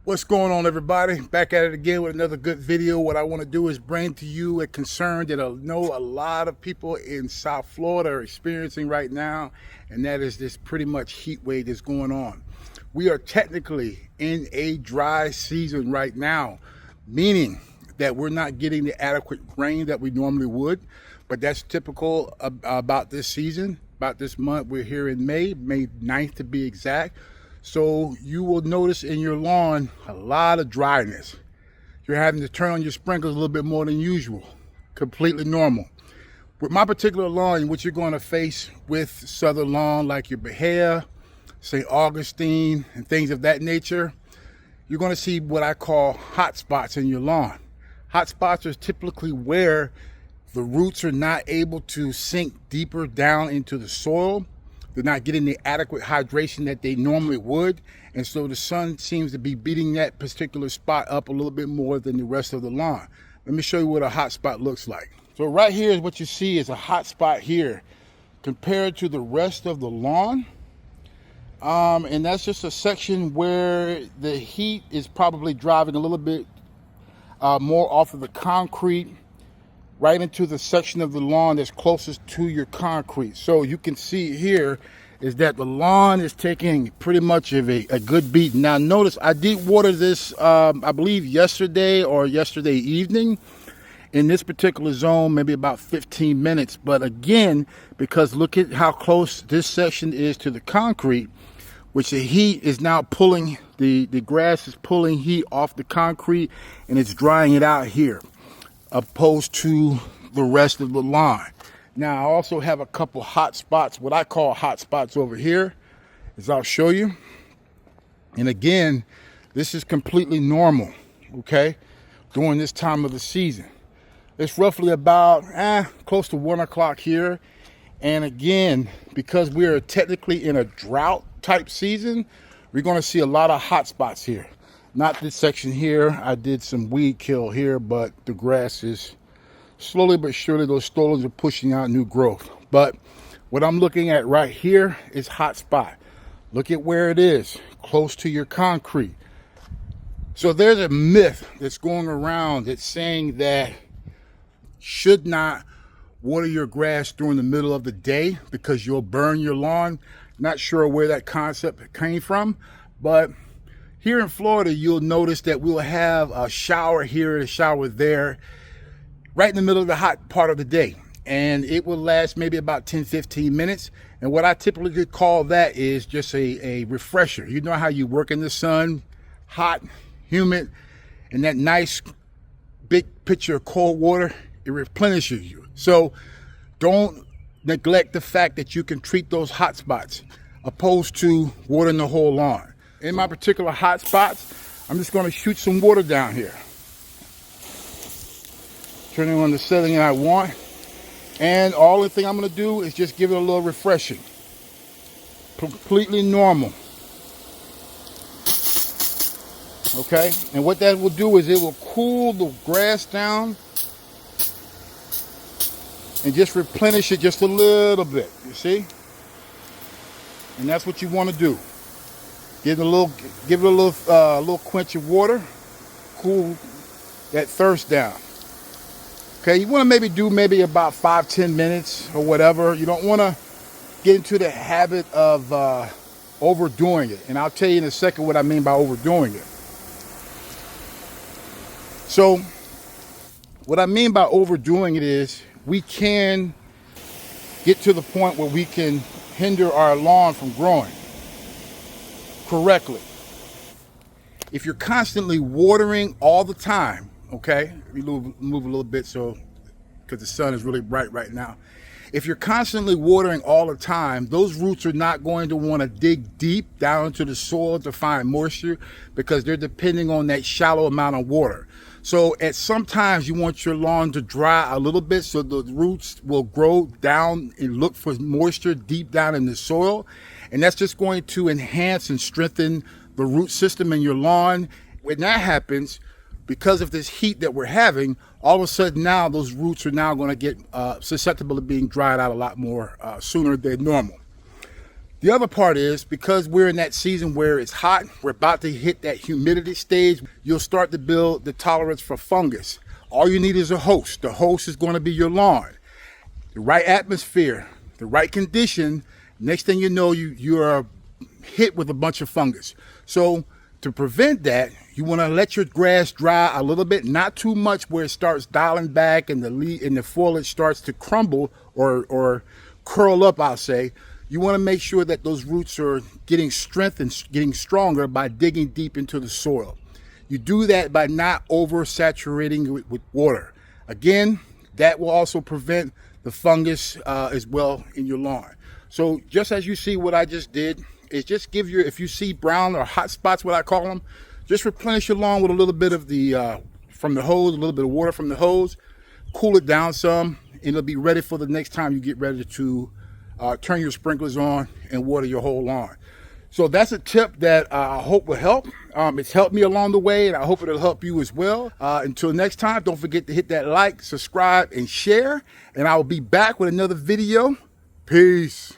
What's going on, everybody? Back at it again with another good video. What I want to do is bring to you a concern that I know a lot of people in South Florida are experiencing right now, and that is this pretty much heat wave that's going on. We are technically in a dry season right now, meaning that we're not getting the adequate rain that we normally would, but that's typical about this season, about this month. We're here in May 9th to be exact. So you will notice in your lawn a lot of dryness. You're having to turn on your sprinklers a little bit more than usual. Completely normal. With my particular lawn, what you're going to face with southern lawn like your Bahia, St. Augustine, and things of that nature, you're going to see what I call hot spots in your lawn. Hot spots are typically where the roots are not able to sink deeper down into the soil. They're not getting the adequate hydration that they normally would. And so the sun seems to be beating that particular spot up a little bit more than the rest of the lawn. Let me show you what a hot spot looks like. So right here is what you see is a hot spot here compared to the rest of the lawn. And that's just a section where the heat is probably driving a little bit more off of the concrete right into the section of the lawn that's closest to your concrete. So you can see here is that the lawn is taking pretty much of a good beat. Now notice I did water this, I believe yesterday or yesterday evening in this particular zone, maybe about 15 minutes. But again, because look at how close this section is to the concrete, which the heat is now pulling, the grass is pulling heat off the concrete and it's drying it out here, opposed to the rest of the lawn. Now I also have a couple hot spots, what I call hot spots over here, as I'll show you. And again, this is completely normal, okay, during this time of the season. It's roughly about close to 1 o'clock here. And again, because we are technically in a drought type season, we're going to see a lot of hot spots here. Not this section here. I did some weed kill here, but the grass is slowly but surely, those stolons are pushing out new growth. But what I'm looking at right here is hot spot. Look at where it is, close to your concrete. So there's a myth that's going around that's saying that should not water your grass during the middle of the day because you'll burn your lawn. Not sure where that concept came from, but here in Florida, you'll notice that we'll have a shower here, a shower there, right in the middle of the hot part of the day. And it will last maybe about 10-15 minutes. And what I typically call that is just a refresher. You know how you work in the sun, hot, humid, and that nice big pitcher of cold water, it replenishes you. So don't neglect the fact that you can treat those hot spots opposed to watering the whole lawn. In my particular hot spots, I'm just going to shoot some water down here. Turning on the setting I want. And all the thing I'm going to do is just give it a little refreshing. Completely normal. Okay? And what that will do is it will cool the grass down and just replenish it just a little bit, you see? And that's what you want to do. Give it a little quench of water, cool that thirst down. Okay, you want to maybe do about 5-10 minutes or whatever. You don't want to get into the habit of overdoing it. And I'll tell you in a second what I mean by overdoing it. So what I mean by overdoing it is we can get to the point where we can hinder our lawn from growing correctly. If you're constantly watering all the time, okay, let me move a little bit so because the sun is really bright right now. If you're constantly watering all the time, those roots are not going to want to dig deep down into the soil to find moisture because they're depending on that shallow amount of water. So at some times you want your lawn to dry a little bit so the roots will grow down and look for moisture deep down in the soil. And that's just going to enhance and strengthen the root system in your lawn. When that happens, because of this heat that we're having, all of a sudden now those roots are now going to get susceptible to being dried out a lot more sooner than normal. The other part is, because we're in that season where it's hot, we're about to hit that humidity stage, you'll start to build the tolerance for fungus. All you need is a host. The host is going to be your lawn. The right atmosphere, the right condition, next thing you know, you're hit with a bunch of fungus. So to prevent that, you want to let your grass dry a little bit, not too much where it starts dialing back and the foliage starts to crumble or curl up, I'll say. You want to make sure that those roots are getting strength and getting stronger by digging deep into the soil. You do that by not oversaturating with water. Again, that will also prevent the fungus as well in your lawn. So just as you see what I just did, is just give if you see brown or hot spots, what I call them, just replenish your lawn with a little bit of from the hose, a little bit of water from the hose, cool it down some, and it'll be ready for the next time you get ready to turn your sprinklers on and water your whole lawn. So that's a tip that I hope will help. It's helped me along the way, and I hope it'll help you as well. Until next time, don't forget to hit that like, subscribe, and share. And I will be back with another video. Peace.